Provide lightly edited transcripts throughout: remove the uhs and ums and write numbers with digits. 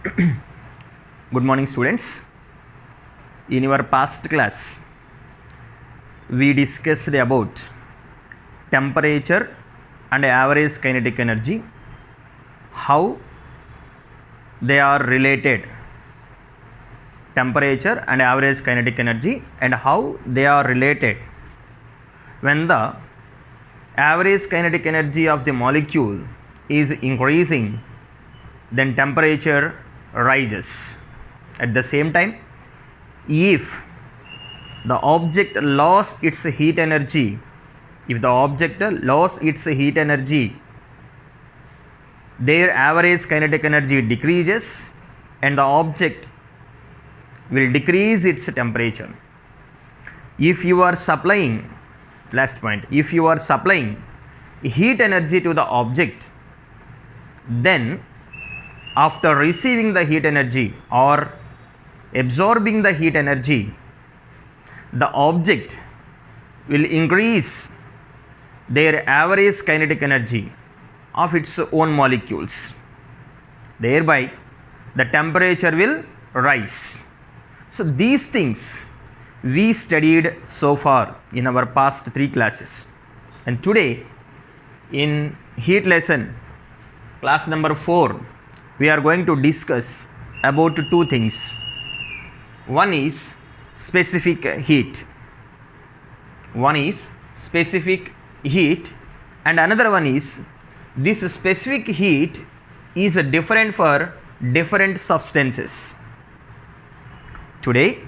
Good morning, students. In our past class, we discussed about temperature and average kinetic energy, how they are related, temperature and average kinetic energy, and how they are related. When the average kinetic energy of the molecule is increasing, then temperature rises. At the same time, if the object lost its heat energy, their average kinetic energy decreases and the object will decrease its temperature. If you are supplying, last point, if you are supplying heat energy to the object, then after receiving the heat energy or absorbing the heat energy, the object will increase their average kinetic energy of its own molecules. Thereby, the temperature will rise. So, these things we studied so far in our past 3 classes. And today, in heat lesson, class number 4, we are going to discuss about 2 things. One is specific heat. And another one is this specific heat is different for different substances. Today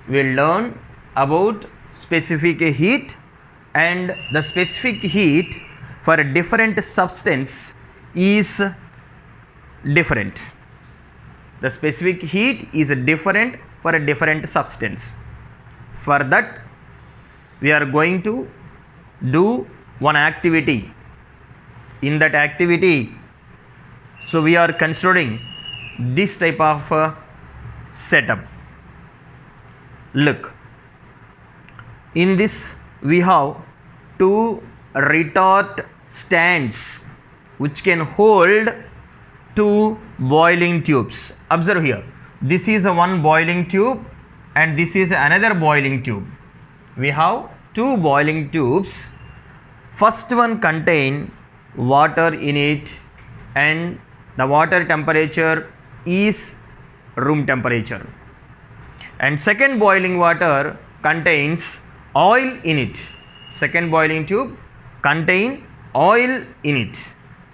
we will learn about specific heat, and the specific heat for a different substance is different. The specific heat is different for a different substance. For that, we are going to do one activity. In that activity, so we are considering this type of setup. Look, in this we have 2 retort stands which can hold 2 boiling tubes. Observe here, this is one boiling tube and this is another boiling tube. We have 2 boiling tubes. First one contain water in it and the water temperature is room temperature, and second boiling water contains oil in it. Second boiling tube contain oil in it,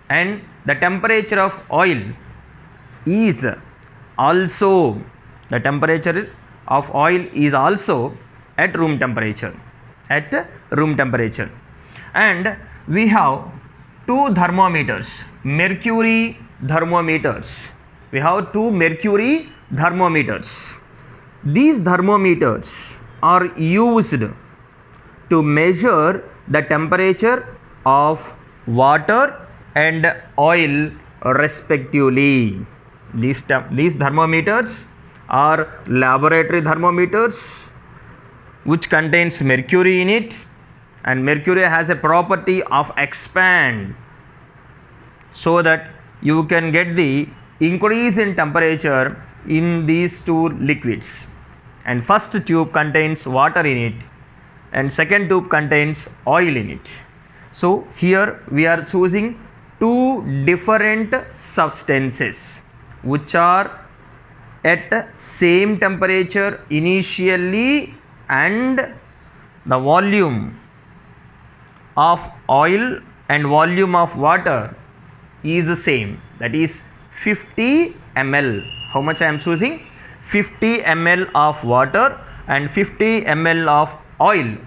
and the temperature of oil is also, the temperature of oil is also at room temperature, and we have 2 thermometers, mercury thermometers. We have 2 mercury thermometers. These thermometers are used to measure the temperature of water and oil respectively. These thermometers are laboratory thermometers which contains mercury in it, and mercury has a property of expand, so that you can get the increase in temperature in these 2 liquids. And first tube contains water in it and second tube contains oil in it. So here we are choosing 2 different substances which are at same temperature initially, and the volume of oil and volume of water is the same, that is 50 ml. How much I am choosing? 50 ml of water and 50 ml of oil.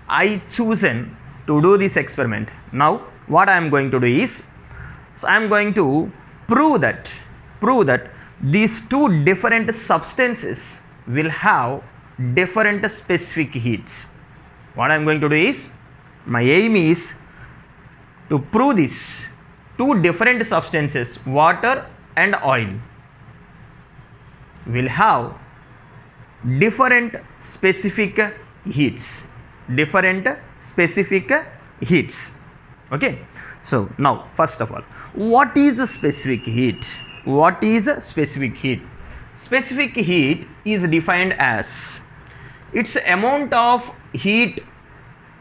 I chosen to do this experiment. Now what I am going to do is, so I am going to prove that these 2 different substances will have different specific heats. What I am going to do is, my aim is to prove this 2 different substances, water and oil, will have different specific heats. Okay, so now first of all, what is the specific heat? what is specific heat? Specific heat is defined as its amount of heat.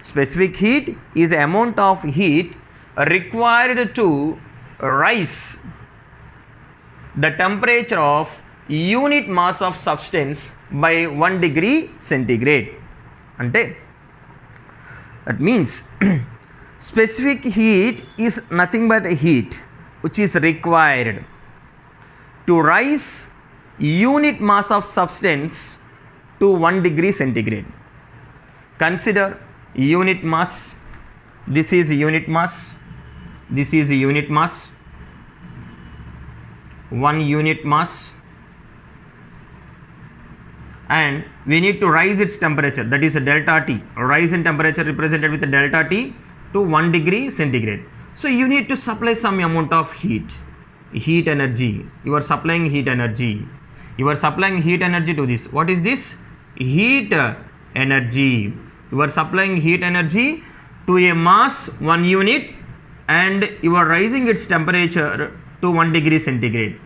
Specific heat is amount of heat required to rise the temperature of unit mass of substance by 1 degree centigrade. Ante that means specific heat is nothing but heat which is required to rise unit mass of substance to 1 degree centigrade. Consider unit mass. This is unit mass. This is unit mass. 1 unit mass, and we need to rise its temperature, that is a delta T. Rise in temperature represented with a delta T to 1 degree centigrade. So you need to supply some amount of heat energy. You are supplying heat energy. You are supplying heat energy to this. What is this? Heat energy. You are supplying heat energy to a mass 1 unit, and you are raising its temperature to 1 degree centigrade.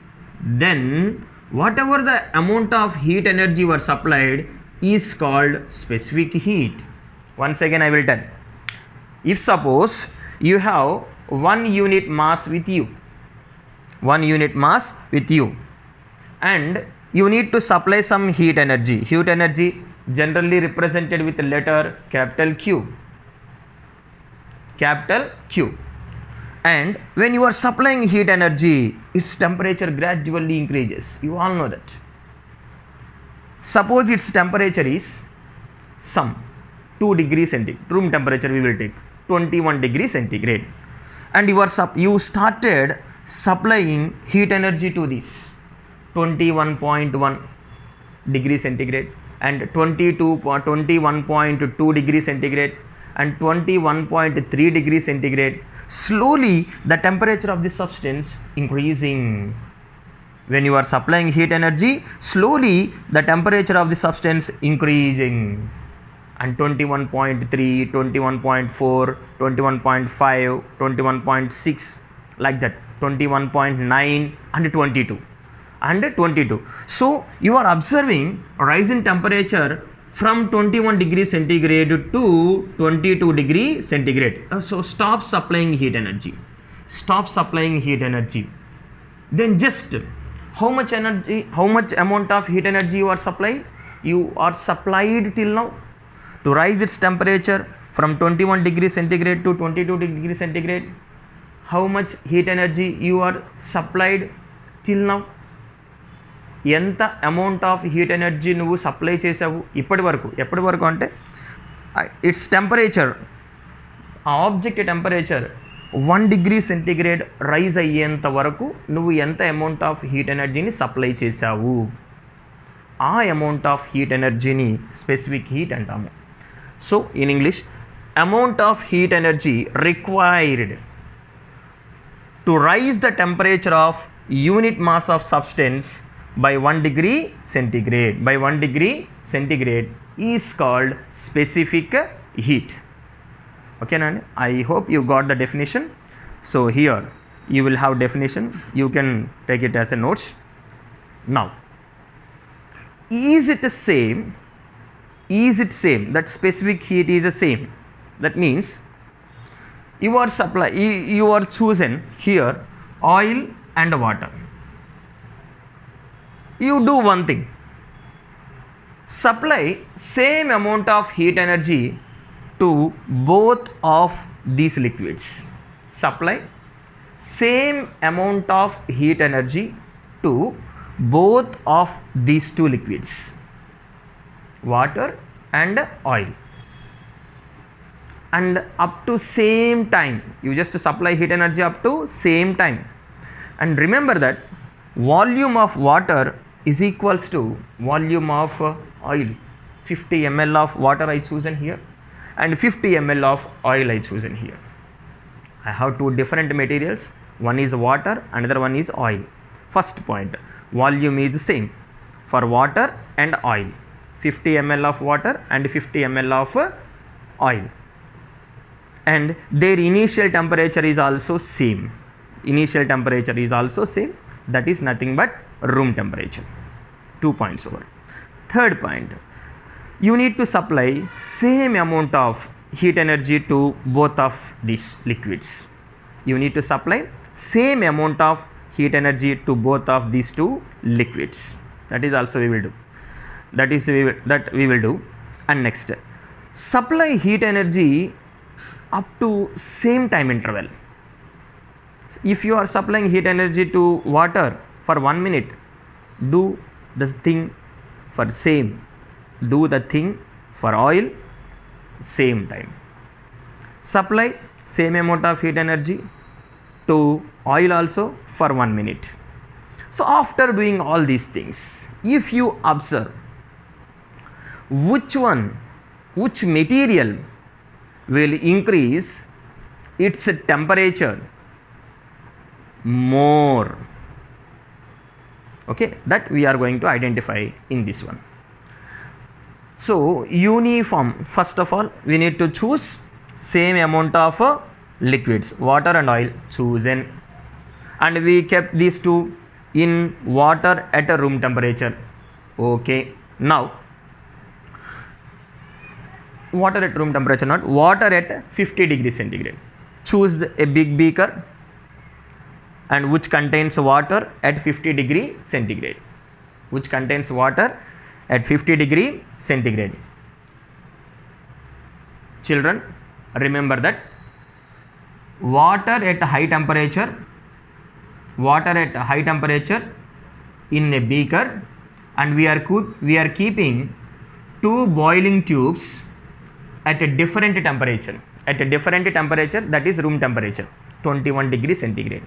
Then whatever the amount of heat energy you are supplied is called specific heat. Once again I will tell. If suppose you have 1 unit mass with you, 1 unit mass with you, and you need to supply some heat energy. Heat energy generally represented with the letter capital Q. Capital Q. And when you are supplying heat energy, its temperature gradually increases. You all know that. Suppose its temperature is some 2 degrees centigrade. Room temperature we will take 21 degrees centigrade. And you started supplying heat energy to this 21.1 degree centigrade and 21.2 degree centigrade and 21.3 degree centigrade. Slowly the temperature of the substance increasing. When you are supplying heat energy, slowly the temperature of the substance increasing, and 21.3, 21.4, 21.5, 21.6, like that, 21.9 and 22 and 22. So you are observing a rise in temperature from 21 degree centigrade to 22 degree centigrade. So stop supplying heat energy. Stop supplying heat energy. Then just how much energy, how much amount of heat energy you are supplied? You are supplied till now to rise its temperature from 21 degree centigrade to 22 degree centigrade. How much heat energy you are supplied till now? ఎంత amount of heat energy నువ్వు supply చేసావు ఇప్పటి వరకు అంటే it's temperature, ఆ object temperature 1 degree centigrade rise అయ్యేంత వరకు నువ్వు ఎంత అమౌంట్ ఆఫ్ హీట్ ఎనర్జీని సప్లై చేసావు, ఆ అమౌంట్ ఆఫ్ హీట్ ఎనర్జీని స్పెసిఫిక్ హీట్ అంటాము. So in English, amount of heat energy required to raise the temperature of unit mass of substance by 1 degree centigrade is called specific heat. Okay, I hope you got the definition. So here you will have definition, you can take it as a notes. Now, is it same that specific heat is the same? That means you are chosen here oil and water. You do one thing, supply same amount of heat energy to both of these liquids. Supply same amount of heat energy to both of these two liquids, water and oil, and up to same time. You just supply heat energy up to same time. And remember that volume of water is equals to volume of oil. 50 ml of water I chosen here and 50 ml of oil I chosen here. I have two different materials, one is water, another one is oil. First point, volume is same for water and oil, 50 ml of water and 50 ml of oil, and their initial temperature is also same. that is nothing but room temperature. 2 points over. Third point, you need to supply same amount of heat energy to both of these liquids. You need to supply same amount of heat energy to both of these two liquids. That is also we will do. That we will do. And next, supply heat energy up to same time interval. If you are supplying heat energy to water for 1 minute, do the thing for same. Do the thing for oil same time. Supply same amount of heat energy to oil also for 1 minute. So after doing all these things, if you observe which material will increase its temperature more, okay, that we are going to identify in this one. So uniform, first of all we need to choose same amount of liquids, water and oil chosen, and we kept these two in water at a room temperature. Okay, now water at room temperature, not water at 50 degrees centigrade. Choose a big beaker and which contains water at 50 degree centigrade, which contains water at 50 degree centigrade. Children, remember that water at high temperature in a beaker, and we are keeping two boiling tubes at a different temperature, that is room temperature 21 degree centigrade.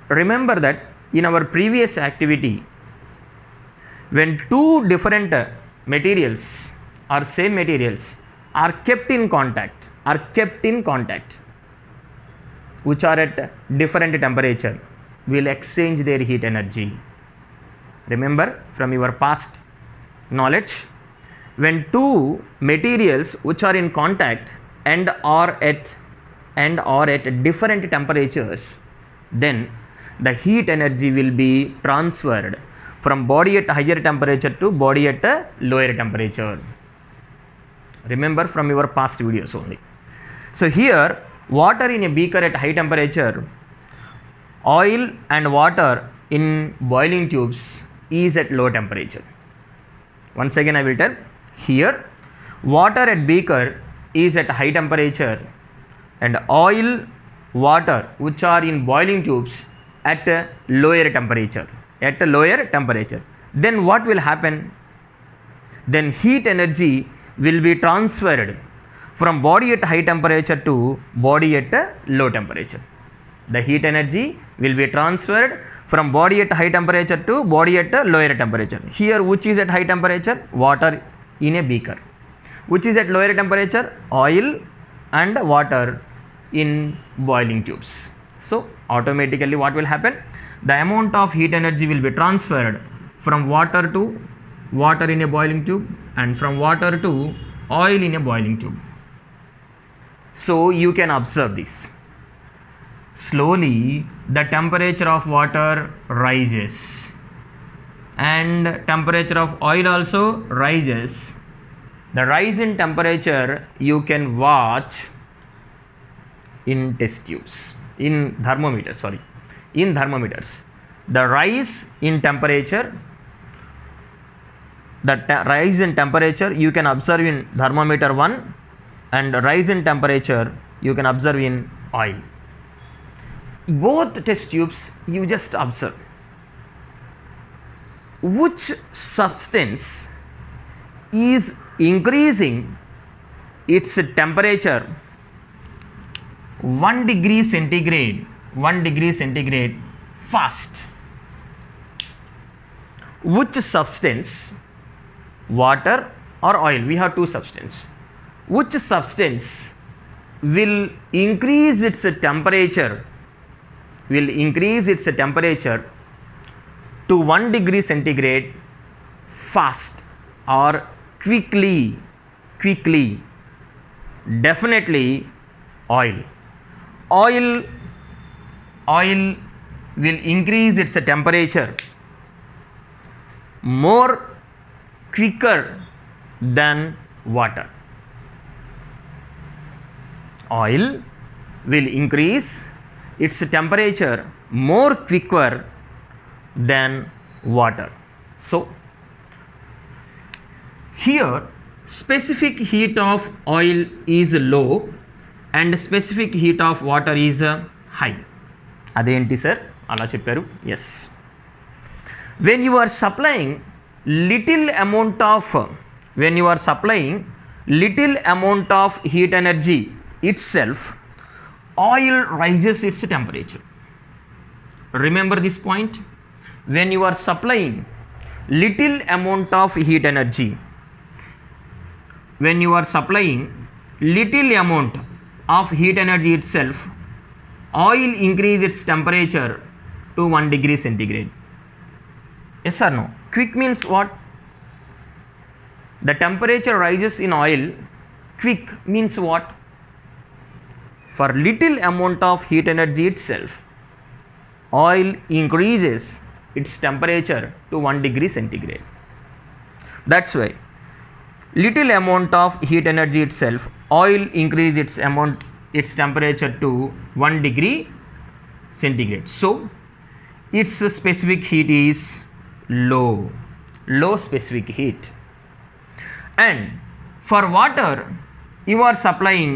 Remember that in our previous activity, when two different materials or same materials are kept in contact, which are at different temperature, will exchange their heat energy. Remember from your past knowledge, when two materials which are in contact and are at different temperatures, then the heat energy will be transferred from body at higher temperature to body at a lower temperature. Remember from your past videos only. So here water in a beaker at high temperature, oil and water in boiling tubes is at low temperature. Once again I will tell, here water at beaker is at high temperature and oil, water which are in boiling tubes at a lower temperature, then what will happen? Then heat energy will be transferred from body at high temperature to body at a low temperature. The heat energy will be transferred from body at high temperature to body at a lower temperature. Here which is at high temperature? Water in a beaker. Which is at lower temperature? Oil and water in boiling tubes. So automatically what will happen? The amount of heat energy will be transferred from water to water in a boiling tube and from water to oil in a boiling tube. So you can observe this. Slowly the temperature of water rises and temperature of oil also rises. The rise in temperature you can watch in test tubes, in thermometers. The rise in temperature, you can observe in thermometer 1, and rise in temperature you can observe in oil. Both test tubes you just observe which substance is increasing its temperature 1 degree centigrade fast. Which substance, water or oil? We have two substances. Which substance will increase its temperature to 1 degree centigrade fast or quickly? Definitely oil will increase its temperature more quicker than water. Oil will increase its temperature more quicker than water. So here specific heat of oil is low and specific heat of water is high. అదేంటి sir అలా చెప్పారు? Yes, when you are supplying little amount of heat energy itself, oil rises its temperature. Remember this point. When you are supplying little amount of heat energy, itself, oil increase its temperature to 1 degree centigrade. Yes or no? Quick means what? The temperature rises in oil. Quick means what? For little amount of heat energy itself, oil increases its temperature to 1 degree centigrade. That's why little amount of heat energy itself, oil increase its temperature to 1 degree centigrade. So its specific heat is low specific heat. And for water you are supplying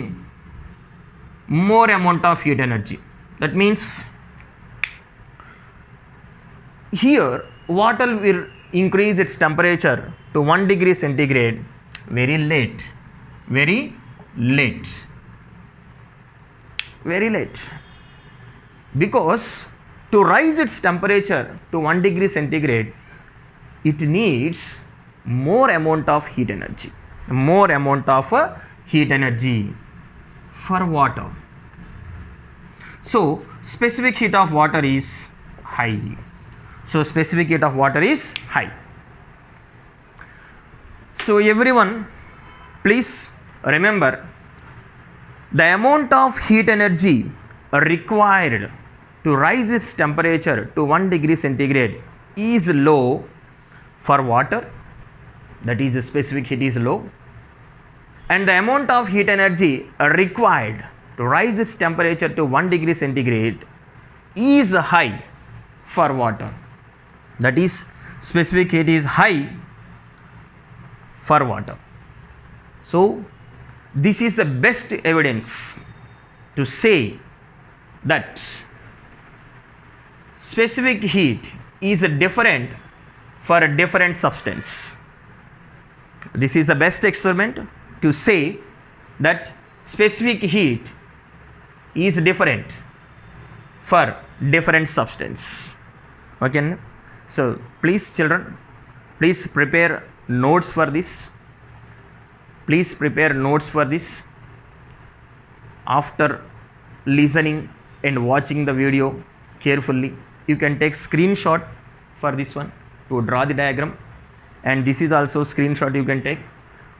more amount of heat energy. That means here water will increase its temperature to 1 degree centigrade very late, because to rise its temperature to 1 degree centigrade it needs more amount of heat energy for water. So specific heat of water is high. So everyone, please remember, the amount of heat energy required to rise its temperature to 1 degree centigrade is low for water, that is the specific heat is low, and the amount of heat energy required to rise its temperature to 1 degree centigrade is high for water, that is specific heat is high for water. So this is the best evidence to say that specific heat is different for a different substance. This is the best experiment to say that specific heat is different for different substance. Okay, so please children, please prepare notes for this. After listening and watching the video carefully, you can take screenshot for this one to draw the diagram, and this is also screenshot you can take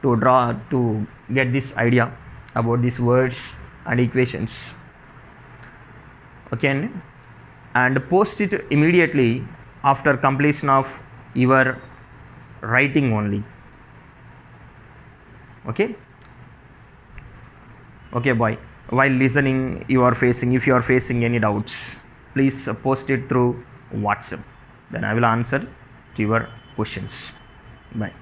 to get this idea about these words and equations. Okay, and post it immediately after completion of your writing only. Okay, boy, while listening if you are facing any doubts, please post it through WhatsApp, then I will answer to your questions. Bye.